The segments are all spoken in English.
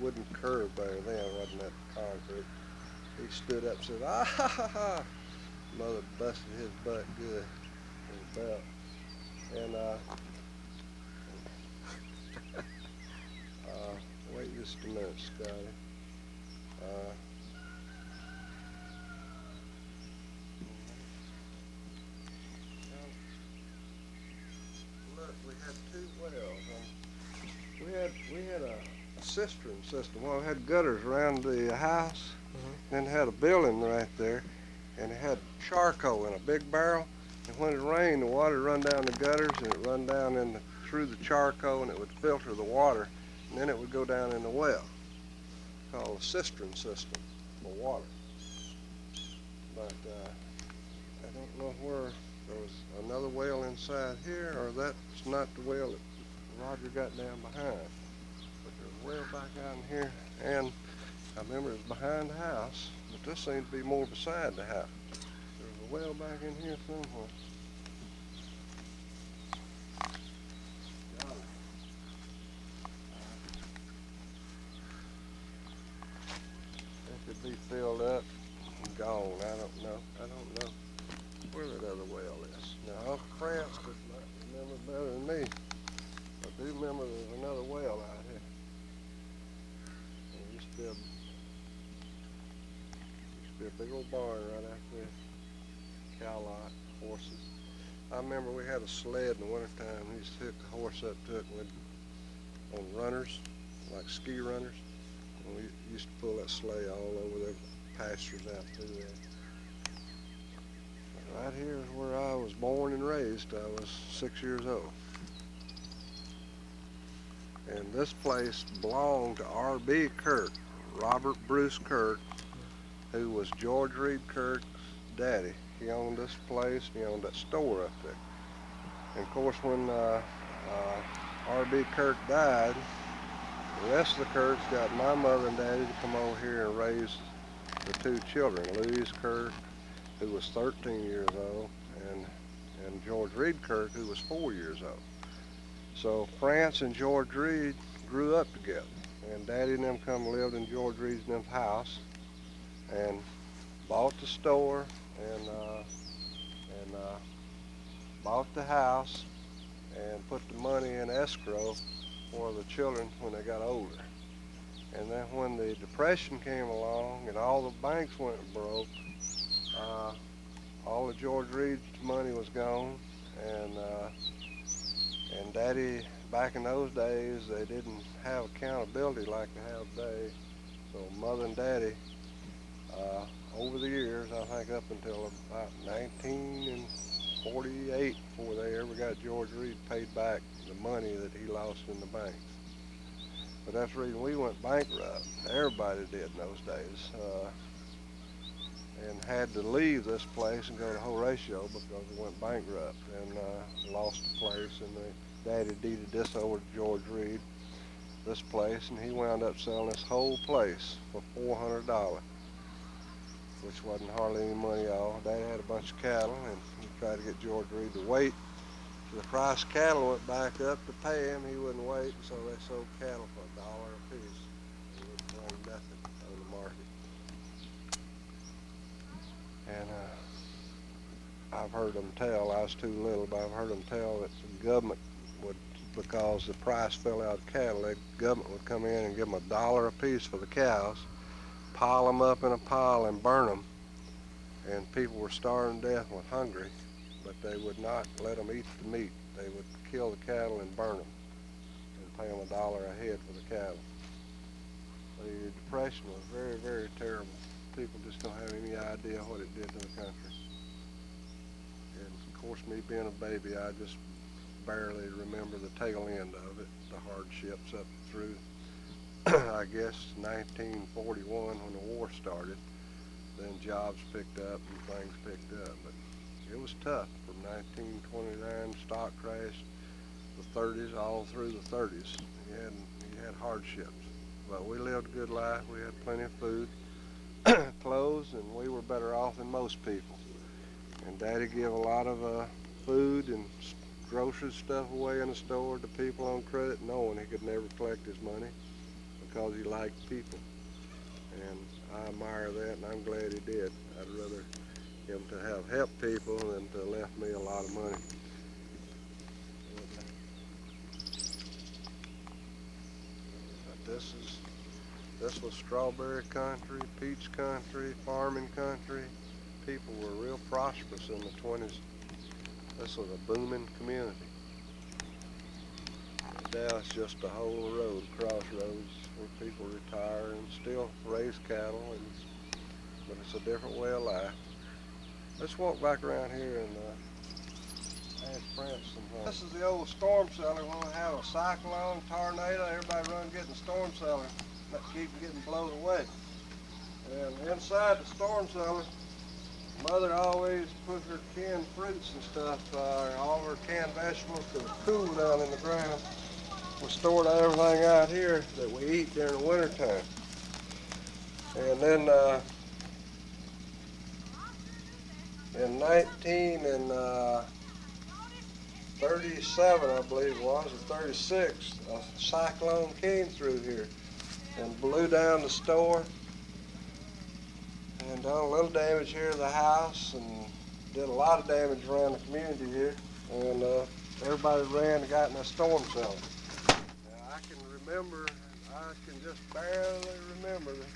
wooden curb there then, wasn't that concrete. He stood up and said, ah ha ha ha. Mother busted his butt good in the belt. And wait just a minute, Scotty. Uh, look, we had two wells. We had a cistern system. Well, it had gutters around the house, then had a building right there, and it had charcoal in a big barrel. And when it rained, the water run down the gutters, and it run down through the charcoal, and it would filter the water, and then it would go down in the well, called a cistern system for water. But I don't know where there was another well inside here, or that's not the well that Roger got down behind. But there's a well back out in here, and I remember it was behind the house, but this seems to be more beside the house. There's a well back in here somewhere. Golly. It could be filled up and gone. I don't know where that other well is. Now, Uncle France could remember better than me. I do remember there's another well out here. There used to be a big old barn right out there. Cow lot, horses. I remember we had a sled in the wintertime. We used to hook the horse up to it on runners, like ski runners. And we used to pull that sleigh all over the pastures out through there. But right here is where I was born and raised. I was 6 years old. And this place belonged to R.B. Kirk, Robert Bruce Kirk, who was George Reed Kirk's daddy. He owned this place, and he owned that store up there. And of course, when R.B. Kirk died, the rest of the Kirks got my mother and daddy to come over here and raise the two children, Louise Kirk, who was 13 years old, and George Reed Kirk, who was 4 years old. So France and George Reed grew up together, and Daddy and them come and lived in George Reed's and them's house, and bought the store, and bought the house, and put the money in escrow for the children when they got older. And then when the Depression came along and all the banks went broke, all of George Reed's money was gone, and Daddy, back in those days, they didn't have accountability like they have today. So Mother and Daddy, over the years, I think up until about 1948, before they ever got George Reed paid back the money that he lost in the banks. But that's the reason we went bankrupt. Everybody did in those days. And had to leave this place and go to Horatio because we went bankrupt and lost the place, and Daddy deeded this over to George Reed, this place, and he wound up selling this whole place for $400, which wasn't hardly any money at all. Daddy had a bunch of cattle, and he tried to get George Reed to wait. So the price of cattle went back up to pay him. He wouldn't wait, and so they sold cattle for $1 a piece. They wouldn't bring nothing on the market. And I've heard them tell, I was too little, but I've heard them tell that the government would, because the price fell out of cattle, the government would come in and give them $1 a piece for the cows, pile them up in a pile and burn them. And people were starving to death and were hungry, but they would not let them eat the meat. They would kill the cattle and burn them and pay them $1 a head for the cattle. The Depression was very, very terrible. People just don't have any idea what it did to the country. And of course, me being a baby, I just barely remember the tail end of it, the hardships up through, I guess, 1941 when the war started. Then jobs picked up and things picked up, but it was tough from 1929, stock crash, the 30s, all through the 30s. You had hardships, but we lived a good life. We had plenty of food, clothes, and we were better off than most people. And Daddy gave a lot of food and grocery stuff away in the store to people on credit, knowing he could never collect his money. because he liked people. And I admire that, and I'm glad he did. I'd rather him to have helped people than to left me a lot of money. But this was strawberry country, peach country, farming country. People were real prosperous in the 20s. This was a booming community. Now it's just a whole road, crossroads, where people retire and still raise cattle, but it's a different way of life. Let's walk back around here and ask France some. This is the old storm cellar when we have a cyclone, tornado, everybody run getting the storm cellar, not keep getting blown away. And inside the storm cellar, Mother always put her canned fruits and stuff, all her canned vegetables to cool down in the ground. We stored everything out here that we eat during the winter time. And then in 1937, I believe it was, or 36, a cyclone came through here and blew down the store and done a little damage here to the house and did a lot of damage around the community here. And everybody ran and got in a storm cellar. I can remember, I can just barely remember that.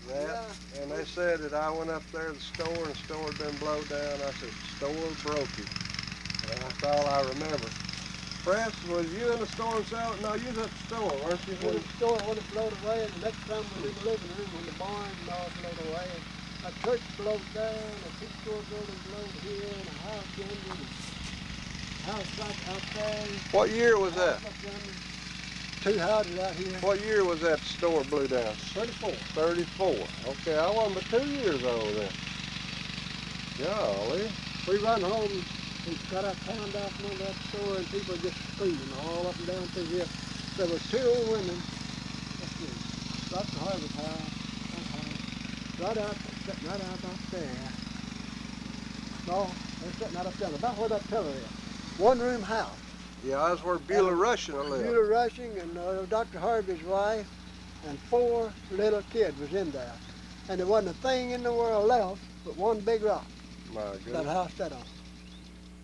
Yeah. And they said that I went up there to the store and the store had been blown down. I said, store broke you. And that's all I remember. France, was you in the storm cellar? No, you was at the store, weren't you? In the store when it blowed away, and the next time we was in the living room when the barn and all blowed away. A church blowed down, a bookstore building blowed here, and a house under, and a house right out there. What year was that? Two houses out here. What year was that store blew down? 34. 34. Okay, I wasn't but 2 years old then. Golly. We run home and got our pound out from under that store, and people just screaming all up and down through here. There was two old women. Dr. Harvey's house. Sitting right out there. No, they're sitting right up there, about where that pillar is. One-room house. Yeah, that's where Beulah Rushing lived. Beulah Rushing and Dr. Harvey's wife and 4 little kids was in there. And there wasn't a thing in the world left but one big rock. My goodness. That house sat on.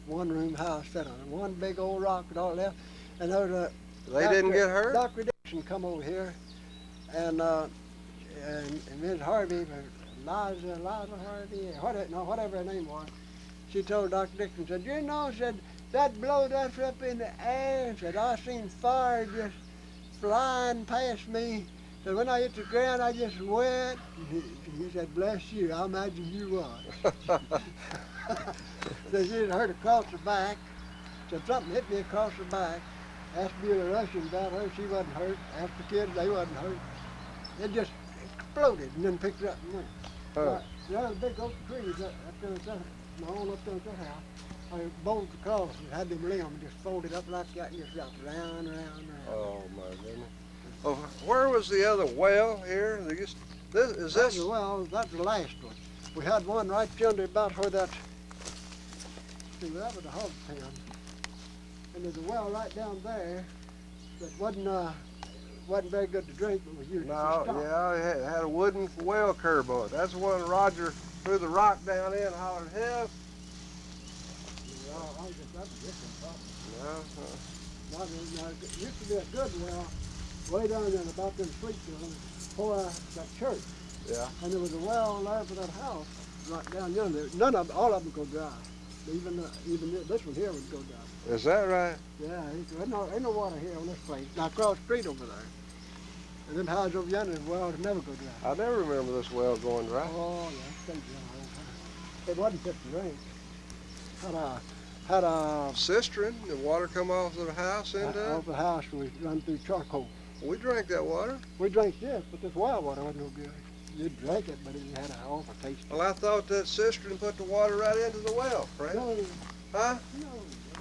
One-room house sat on. One big old rock with all left. And there was a... They didn't get hurt? Dr. Dixon come over here and Ms. Harvey, Liza Harvey, whatever her name was, she told Dr. Dixon, said, you know, said, that blowed us up in the air, said, I seen fire just flying past me. So when I hit the ground, I just went. He said, bless you, I imagine you was. So she had hurt across the back. So something hit me across the back. Asked Beulah Rushing about her, she wasn't hurt. Asked the kids, they wasn't hurt. It just exploded and then picked it up and went. There was a big oak tree all up there at that house. I bolted across and had them limbs just folded up like that and just wrapped round. Oh my goodness. Oh, where was the other well here? Is this? Well, that's the last one. We had one right under about where that, see, that was a hog pen. And there's a well right down there that wasn't very good to drink, but was used for stock. Yeah, it had a wooden well curb on it. That's the one Roger threw the rock down in and hollered, help. I guess that's a different problem. No. It used to be a good well way down there about them streets before that church. Yeah. And there was a well there for that house right down yonder. All of them go dry. Even this one here would go dry. Is that right? Yeah, ain't no water here on this place. Now across the street over there. And them houses over yonder, the wells never go dry. I never remember this well going dry. Oh, yeah, it's dry. It wasn't fit to drink. Had a cistern. The water come off of the house into it? Off the house, we run through charcoal. We drank that water. We drank this, but this well water wasn't no good. You'd drink it, but it had an awful taste. Well, I thought that cistern put the water right into the well, Frank. No. Huh? No,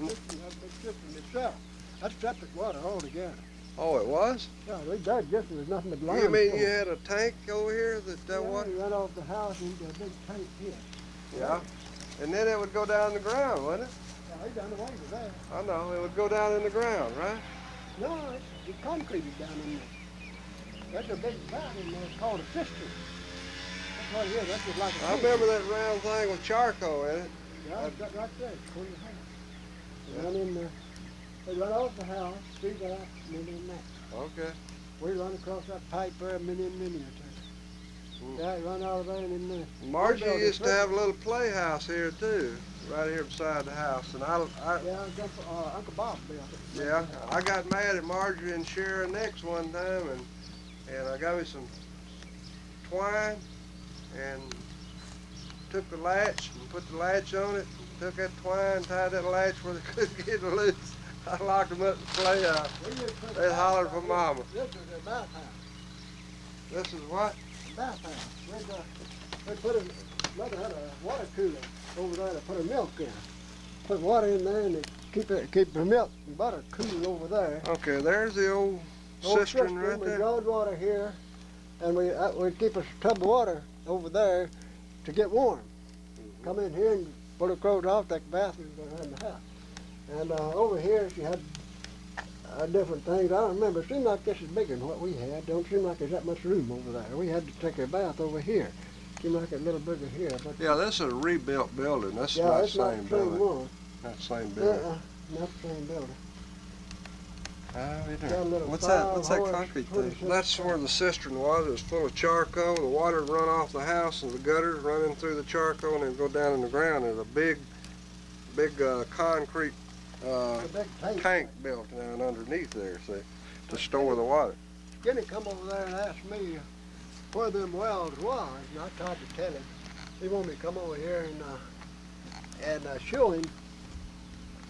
that big cistern itself. That's separate water altogether. Oh, it was? Yeah, there just was nothing but lime. You mean you had a tank over here that water? We went off the house into a big tank here. Yeah. And then it would go down the ground, wouldn't it? Yeah, they done away with that. I know, it would go down in the ground, right? No, it's concreted down in there. That's a big vat in there. It's called a cistern. That's what it is. That's just like a I tank. remember that round thing with charcoal in it. Yeah, it's got right there. It's called a house. They run in there. They run off the house, through that, and then in that. Okay. We run across that pipe there many or two. Yeah, run out of there and in there. Margie used to have a little playhouse here too, right here beside the house, and Yeah, Uncle Bob built it. yeah, I got mad at Marjorie and Sharon Nix one time, and I got me some twine and took the latch and put the latch on it, and took that twine, tied that latch where they couldn't get it loose. I locked them up in the playhouse. They hollered for Mama. This is a bathhouse. This is what? Bathhouse. We put mother had a water cooler over there to put her milk in. Put water in there and keep her milk and butter cool over there. Okay, there's the old cistern right We there. drawed water here, and we'd keep a tub of water over there to get warm. Come in here and pull her clothes off, take a bath, and go around the house. And over here she had different things. I don't remember. It seemed like this is bigger than what we had. Don't seem like there's that much room over there. We had to take a bath over here. Seemed like a little bigger here. But Yeah, this is a rebuilt building. This is yeah, not the it's not same the same building. one. Not the same building. Not the same building. Oh, Got a little What's that five-horse, concrete thing? 26 That's where the cistern was. It was full of charcoal. The water would run off the house and the gutters running through the charcoal and it would go down in the ground. There's a big concrete a big tank built down underneath there, see, to store the water. Skinny come over there and asked me where them wells was, and I tried to tell him. He wanted me to come over here and show him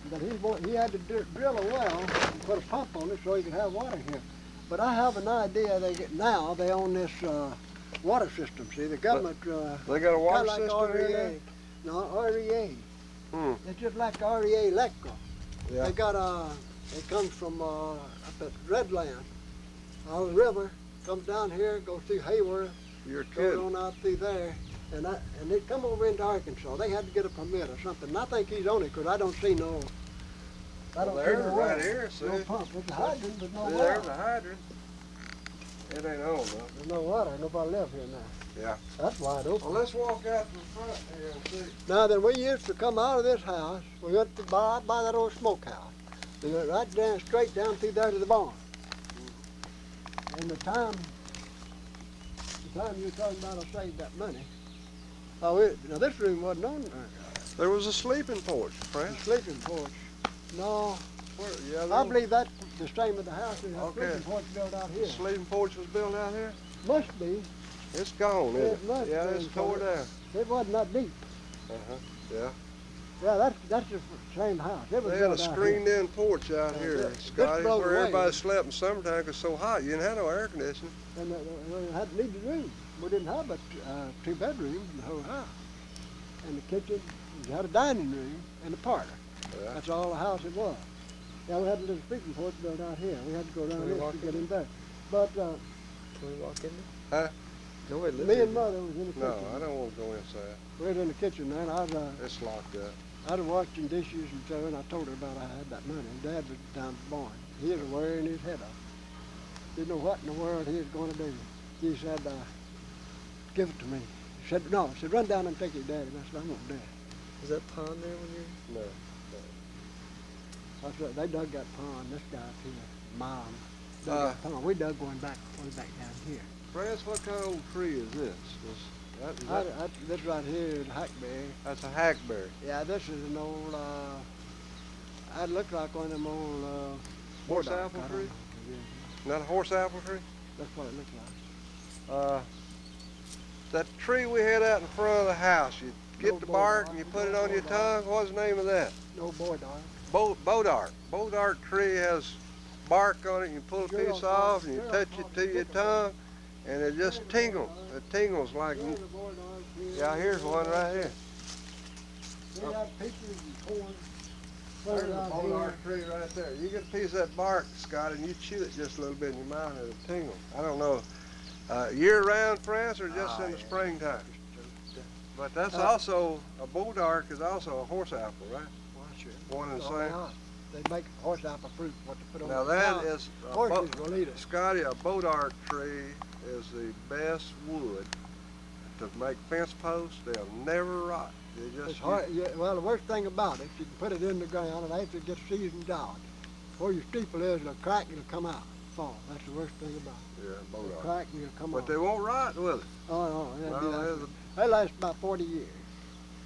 that he had to drill a well and put a pump on it so he could have water here. But I have an idea they own this water system. See, the government They got a water kinda system like here REA. No, REA. Hmm. It's just like REA Electrical. Yeah. They got it comes from up at Redland, out of the river, comes down here, goes through Hayward, You're goes kidding. on out through there, and they come over into Arkansas. They had to get a permit or something. And I think he's on it because I don't see no. I don't see There's no right well, here, see. no pump. It's a hydrant, but no There's water. a hydrant. It ain't on though. There's no water. Nobody lives here now. Yeah. That's wide open. Well, let's walk out to the front here and see. Now then, we used to come out of this house. We went to by that old smokehouse. We went right down, straight down through there to the barn. And the time you're talking about I saved that money. Now this room wasn't on there. There was a sleeping porch, The friend. sleeping porch. No, Yeah, I believe that's the same as the house. There's a Okay. sleeping porch built out the here. sleeping porch was built out here. Must be. It's gone, isn't It must it? Yeah, be, it's tore so down. It wasn't that deep. Uh-huh. Yeah. Yeah, that's the same house. It was They had a built out here. screened-in porch out Yeah, here, this Scotty, broke where away. everybody slept in summertime because it's so hot. You didn't have no air conditioning. And we had needed room. We didn't have but 2 bedrooms in the whole house. And the kitchen, we had a dining room and a parlor. Yeah. That's all the house it was. Yeah, we had a little sleeping porch built out here. We had to go down Can we this walk to in get in there. But Can we walk in there? Huh? Nobody lives me here. and Mother was in the kitchen. No, I don't want to go inside. We was in the kitchen there, and I It's locked up. was washing dishes and so, and I told her about I had that money. Dad was down at the barn. He was wearing his head off. Didn't know what in the world he was going to do. He said, give it to me. He said, no. He said, run down and take it, Daddy. And I said, I won't do it. Is that pond there when you're? No. I said, they dug that pond, this guy up here, Mom. Dug that pond. We dug one back way back down here. France, what kind of old tree is this? This right here is hackberry. That's a hackberry. Yeah, this is an old, that looked like one of them old, Horse burdock, apple I don't tree? know. Not a horse apple tree? That's what it looked like. That tree we had out in front of the house, you get No the bark and you bodark. put it on your tongue. What's the name of that? No boy dog. Bodark. Bodark tree has bark on it. You pull a Sure, piece off and you sure, touch it to your tongue and it just tingles. It tingles like, There's a boy dog here. yeah, here's one right here. They had peaches and corn. There's planted a out bodark here. tree right there. You get a piece of that bark, Scott, and you chew it just a little bit in your mouth and it'll tingle. I don't know, year-round, France, or just in the yeah. springtime? But that's also, a bodark is also a horse apple, right? Well, sure. One and the Oh, same? yeah. They make horse apple fruit, what to put on Now the that cow. is, Horses will eat it. Scotty, a bodark tree is the best wood to make fence posts. They'll never rot. They It's just, hard, yeah, well, the worst thing about it, you can put it in the ground, and after it gets seasoned out, where your steeple is, it'll crack and it'll come out, fall. That's the worst thing about it. yeah, It'll bodark. crack and it'll come But out. they won't rot, will they? Oh, no, they'll be Well, like they're that. the, They last about 40 years.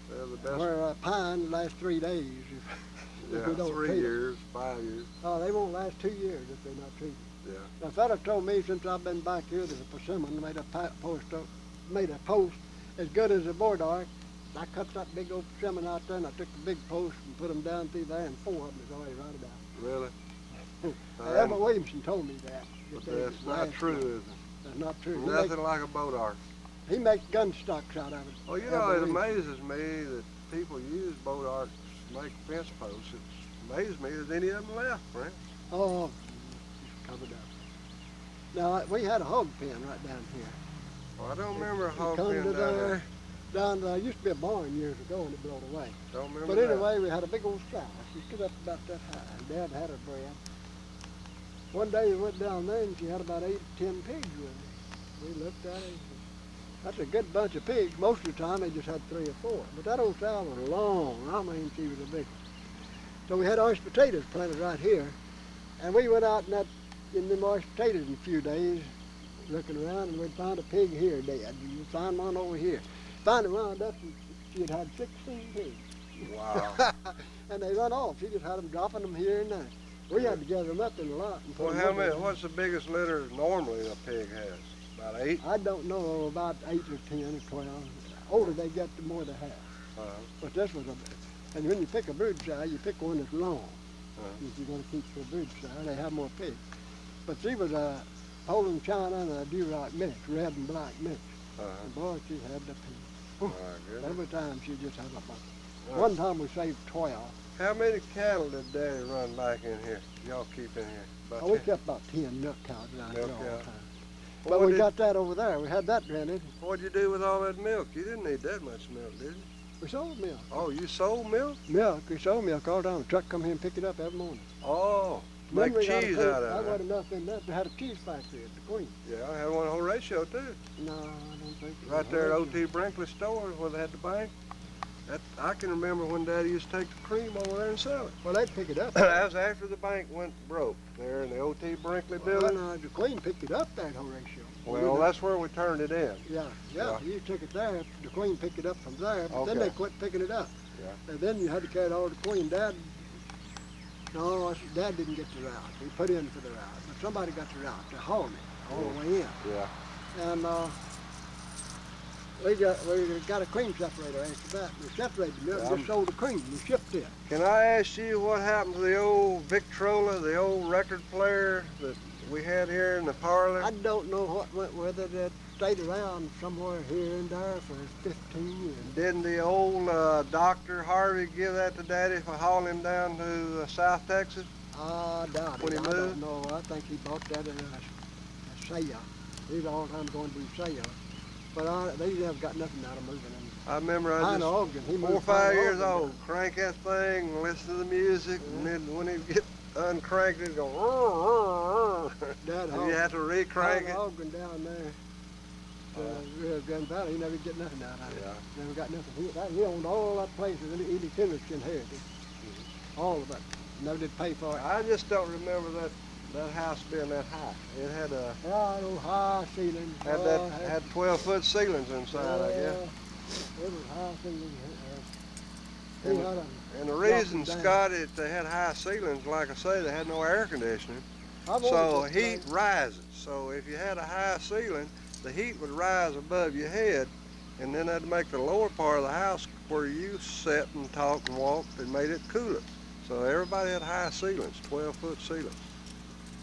they're the best. Where pine lasts 3 days if Yeah, we don't 3 treat 'em. years, 5 years. Oh, they won't last 2 years if they're not treated. Yeah. A fella told me since I've been back here that a persimmon made a post as good as a bodark. I cut that big old persimmon out there and I took the big post and put them down through there, and 4 of them is already rotted out. Really? Edward Williamson told me that. But they that's not last true, long. is it? That's not true. Nothing like a bodark. He makes gun stocks out of it. Well, you know, Edward it Williamson. amazes me that people use bodarks to make fence posts. It amazes me there's any of them left, Frank. Oh, it's covered up. Now, we had a hog pen right down here. Well, I don't remember a It hog come pen to down there. Down there used to be a barn years ago and it blew away. Don't remember But that. anyway, we had a big old sow. She stood up about that high, and Dad had her bred. One day we went down there and she had about 8 or 10 pigs with her. We looked at her and said, that's a good bunch of pigs. Most of the time they just had 3 or 4. But that old sow was long. I mean, she was a big one. So we had orange potatoes planted right here. And we went out in them orange potatoes in a few days, looking around, and we'd find a pig here dead. And we'd find one over here. Finally wound up and she had had 16 pigs. Wow. And they run off. She just had them dropping them here and there. We had to gather them up in a lot. And put Well, them how over. many? What's the biggest litter normally a pig has? About 8? I don't know, about 8 or 10 or 12. Older they get, the more they have. Uh-huh. But this was and when you pick a brood sow, you pick one that's long. Uh-huh. If you're going to keep the brood sow, they have more pigs. But she was a Poland China and a Duroc mix, red and black mix. Uh-huh. And boy, she had the pig. My goodness. Every time she just had a bunch. Right. One time we saved 12. How many cattle did Daddy run back in here? Y'all keep in here? About Oh, we 10? kept about 10 milk cows around here Milk all the cow. time. Well, But we got that over there. We had that rented. What'd you do with all that milk? You didn't need that much milk, did you? We sold milk. Oh, you sold milk? Milk. We sold milk all the time. The truck come here and pick it up every morning. Oh, Then make we got a cheese place- out I of wasn't it. enough in that. We had a cheese factory at the Queen. Yeah, I had one whole ratio too. No, I don't think it Right was there at Horatio. O.T. Brinkley's store where they had the bank. That, I can remember when Daddy used to take the cream over there and sell it. Well, they'd pick it up. That was after the bank went broke there in the O.T. Brinkley Well, building. the Queen picked it up there at Horatio. Well, that's where we turned it in. Yeah. You took it there. The Queen picked it up from there, but then Okay. they quit picking it up. Yeah. And then you had to carry it all to the Queen. Dad didn't get the route. He put in for the route, but somebody got the route. They hauled it all the way in. Yeah. And we got a cream separator after that. We separated the milk, Yeah, just sold the cream. We shipped it. Can I ask you what happened to the old Victrola, the old record player that we had here in the parlor? I don't know what went with it. It stayed around somewhere here and there for 15 years. Didn't the old Dr. Harvey give that to Daddy for hauling him down to South Texas? I doubt When it. he I moved? don't know. I think he bought that in a sale. He's all the time going to do sales. But they never got nothing out of moving him. I remember I Pine just, Ogden. He 4 or moved 5 Pine years Ogden. old, crank that thing and listen to the music, and then when it get uncranked, it'd go, Dad and you have to re-crank Pine it. Ogden down there. Rio Grande Valley, he never get nothing out of it. Yeah. Never got nothing. He owned all that place that Edie Tillage inherited. All of it. Never did pay for it. I just don't remember that house being that high. It had Yeah, those high ceilings. Oh, had 12-foot ceilings inside, I guess. It was high ceilings. He And- had a And the reason, down. Scott, they had high ceilings, like I say, they had no air conditioning. I've So always heat liked- rises. So if you had a high ceiling, the heat would rise above your head, and then that'd make the lower part of the house where you sat and talked and walked, and made it cooler. So everybody had high ceilings, 12-foot ceilings.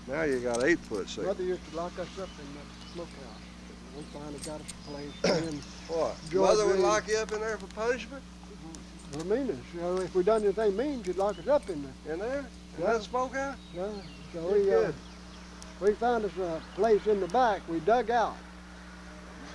Now you got 8-foot ceilings. Mother used to lock us up in the smokehouse. We finally got us a place. And What? George Mother would Reed. lock you up in there for punishment? for meanness. If we done anything mean, she'd lock us up in there. In there? In Yeah. that smokehouse? Yeah. So Good. we found us a place in the back. We dug out.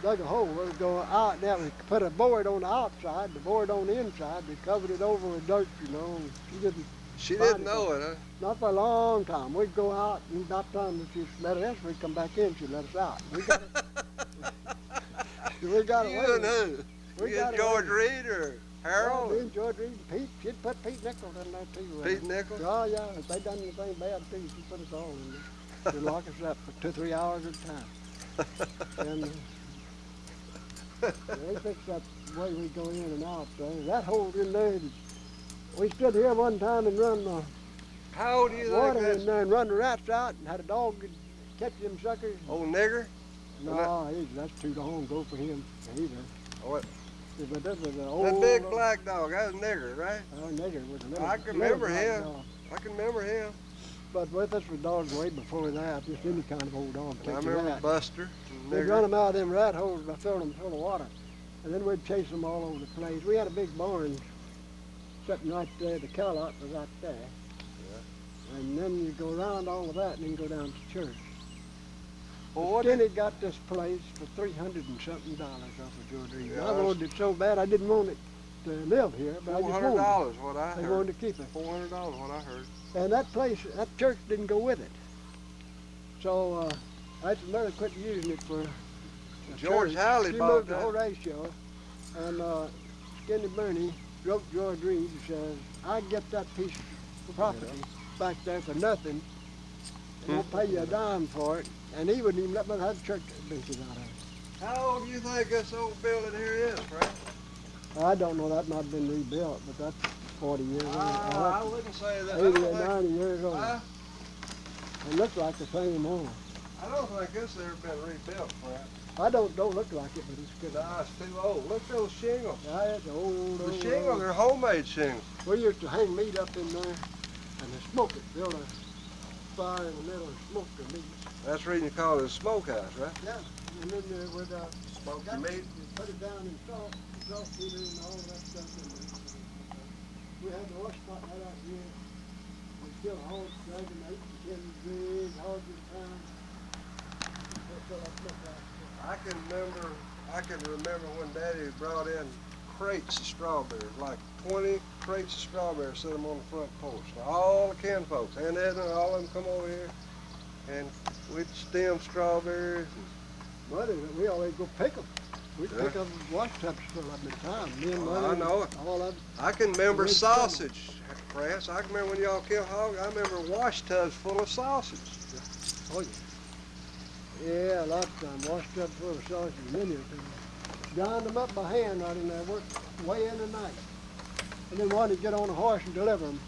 Dug a hole. We would go out there. We put a board on the outside, the board on the inside. We covered it over with dirt, and she didn't She Fine didn't know it, huh? Not for a long time. We'd go out, and about time that she let us, we'd come back in, she'd let us out. We got it. We got away. You and who? We You got and George away. Reed or Yeah, Harold? me and George Reed and Pete. She'd put Pete Nichols in there too. Pete Nichols? Oh yeah, if they done anything bad too, she'd put us all in there. She'd lock us up for 2-3 hours at a time. And they fixed that way we go in and out. That hole in there, we stood here one time and run How old do you think water that's? in there and run the rats out and had a dog catch them suckers. Old nigger? No, that's too long ago for him either. What? But this was an old. That big black dog, that was nigger, right? Nigger was a little. I can little remember black him. dog. I can remember him. But with us was dogs way before that, just any kind of old dog. I remember Buster. We'd run them out of them rat holes by filling them full of water. And then we'd chase them all over the place. We had a big barn sitting right there. The cow lot was right there. Yeah. And then you go around all of that and then go down to church. Well, Skinny got this place for $300 and something off of George Reed. Yeah, I wanted it so bad I didn't want it to live here, but I just wanted $400 it. what I heard. They wanted to keep it. $400 what I heard. And that place, that church didn't go with it. So I had to learn to quit using it for George church. Halley She bought moved the that. whole ratio. And Skinny Bernie wrote George Reed and says, I get that piece of property back there for nothing. And won't pay you a dime for it. And he wouldn't even let me have church benches out of it. How old do you think this old building here is, Frank? I don't know, that might have been rebuilt, but that's 40 years old. I wouldn't say that. 80 or 90 years old. Huh? It looks like the same one. I don't think this has ever been rebuilt, Frank. I don't look like it, but it's good. Nah, it's too old. Look at those shingles. Yeah, it's old. The shingles are homemade shingles. We used to hang meat up in there and then smoke it, build a fire in the middle and smoke the meat. That's the reason you call it a smokehouse, right? Yeah, and then we'd Smoke the meat. put it down in salt heater and all that stuff in there. We had the horse spot right out here. We killed hogs, dragging 8 to 10 big hogs at a time. I can remember when Daddy brought in crates of strawberries, like 20 crates of strawberries, set them on the front porch. Now, all the kin folks, Aunt Edna, all of them come over here, and we'd stem strawberries. Buddy, we always go pick them. We'd Yeah. pick up wash tubs full of them at a time. Me and Oh, Buddy, I know it. all of them. I can remember We'd sausage, France. I can remember when y'all killed hogs. I remember wash tubs full of sausage. Oh, yeah. Yeah, a lot of time. Wash tubs full of sausage, many of them. Ground them up by hand right in there, worked way in the night. And then wanted to get on a horse and deliver them.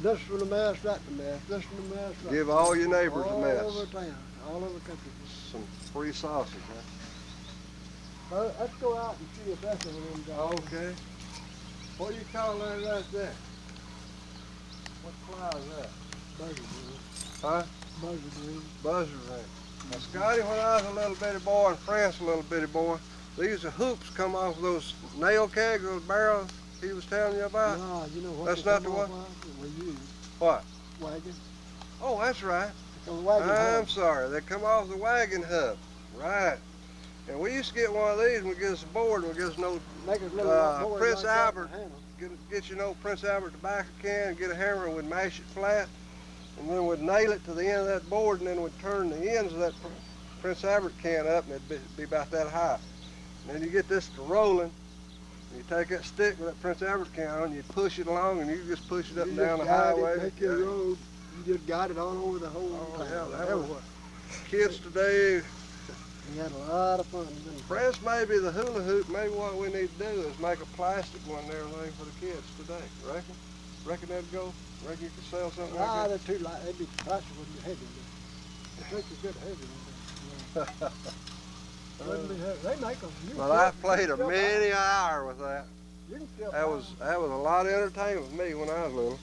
This was a mess, that was a mess, this was a mess. That Give was all your neighbors a all mess. over town, all over the country. Some free sausage, huh? Well, let's go out and see if that's one of them guys. Okay. What do you call that right there? What fly is that? Buzzard green. Huh? Buzzard green. Buzzard ring. Now, Scotty, when I was a little bitty boy and France a little bitty boy, these hoops come off those nail kegs, those barrels he was telling you about. No, you know what? That's they not come the off one? of? We use What? wagon. Oh, that's right. The wagon I'm hub. sorry. They come off the wagon hub. Right. And we used to get one of these and we get us a board and we get us no Make us little board Prince like that Albert. to handle. Get you no Prince Albert tobacco can and get a hammer and we'd mash it flat and then we'd nail it to the end of that board and then we'd turn the ends of that Prince Albert can up and it'd be about that high. And then you get this to rolling and you take that stick with that Prince Albert can on and you push it along and you just push it up and You down the just guide highway. It, make your road. You just got it all over the whole Oh, town. hell, that Everywhere. was kids today. We had a lot of fun. didn't we? France, maybe the hula hoop, maybe what we need to do is make a plastic one and everything for the kids today. Reckon? Reckon that'd go? Reckon you could sell something Ah, like they're too light. They'd be plastic wouldn't be heavy. The trick is good heavy. that? Wouldn't be heavy. They make them. Well, I played a many hour with that. You can still That was a lot of entertainment with me when I was little.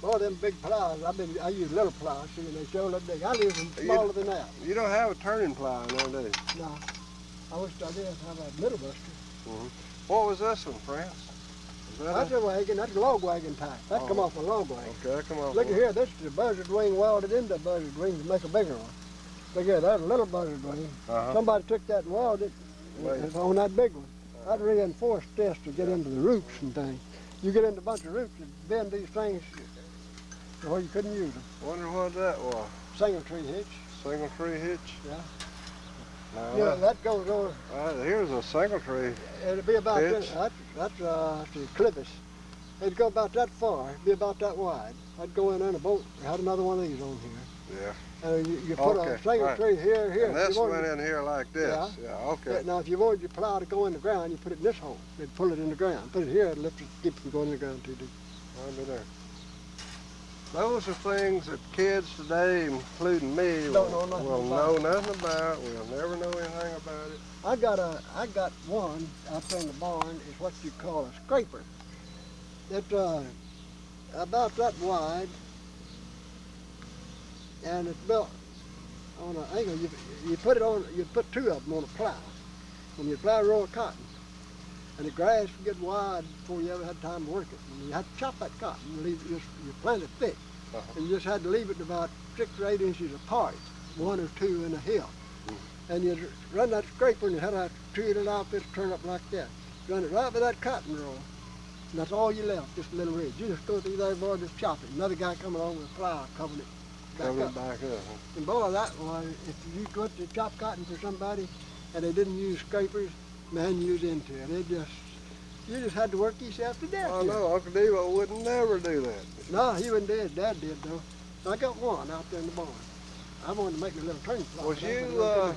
Boy, them big plows. I use little plows. See, and they show up big. I use them smaller than that. You don't have a turning plow in there, do you? No, I wish I did have a middle buster. What was this one, France? Is that That's a wagon. That's a log wagon type. That come Oh. off a log wagon. Okay, come on. Look at here. This is the buzzard wing welded into the buzzard wing to make a bigger one. Look here. That's a little buzzard wing. Uh-huh. Somebody took that and welded it Wait. on that big one. I'd reinforced this to get into the roots and things. You get into a bunch of roots and bend these things to where you couldn't use them. Wonder what that was. Single tree hitch. Single tree hitch? Yeah. No, Yeah, that goes over. here's a single tree. It'd be about Hitch. this. That's the clippus. It'd go about that far. It'd be about that wide. I'd go in a boat. I had another one of these on here. Yeah. And you put Okay, a single right. tree here. And If this you went wanted- in here like this. Yeah. Yeah, okay. Now, if you wanted your plow to go in the ground, you put it in this hole. It'd pull it in the ground. Put it here, it'd lift it, keep it from going in the ground too deep. Under there. Those are things that kids today, including me, Don't know nothing will about. know nothing about. We'll never know anything about it. I got one out there in the barn. Is what you call a scraper. It's about that wide, and it's built on an angle. You put it on. You put two of them on a plow. When you plow a row of cotton, and the grass would get wide before you ever had time to work it. And you had to chop that cotton. You plant it thick, and you just had to leave it about 6 or 8 inches apart, 1 or 2 in a hill. And you'd run that scraper and you had to treat it out this turn up like that. Run it right by that cotton row. And that's all you left, just a little ridge. You just go through there, boy, just chop it. Another guy coming along with a plow covering it back Cover up. it back up. Huh? And boy, that was, if you go to chop cotton for somebody and they didn't use scrapers, man, you was into it. You just had to work yourself to death. Oh here. no, Uncle Devo would never do that. No, he wouldn't do it. Dad did, though. I got one out there in the barn. I wanted to make me a little turning plow. Was but I you, couldn't make it.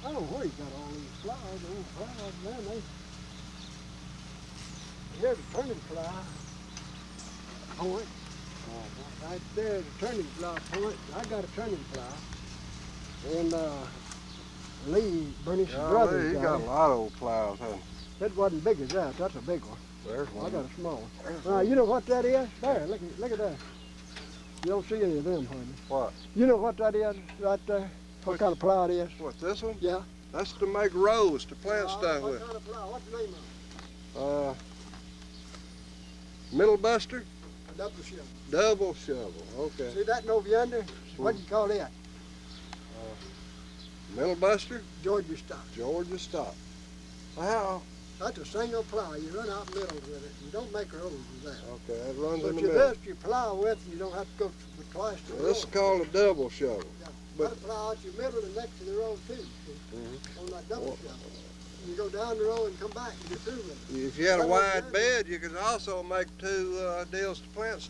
I don't know where he got all these plows. Old plows, man. Here's a turning plow point. Right there's a turning plow point. I got a turning plow. And Lee, Bernie's brother, he got a lot of old plows, hasn't he? It wasn't big as that. That's a big one. There's I one. got a small one. You know what that is? There, look at that. You don't see any of them, hardly. What? You know what that is right there? What kind of plow it is? What, this one? Yeah. That's to make rows to plant stuff what with. kind of plow? What's the name of Middle buster? it? A double shovel. Double shovel, okay. See that over yonder? What do you call that? Middle buster? Georgia stock. Georgia stock. How? That's a single plow. You run out middle with it. You don't make rows with that. Okay, that runs But in the you middle. dust your plow with, you don't have to go twice to the row. This is called a double shovel. Yeah. but- But plow out your middle and next to the row too. See? Mhm. On that double Well- shovel. You go down the row and come back and get through with it. If you had a That was wide good. bed, you could also make two deals to plant stuff.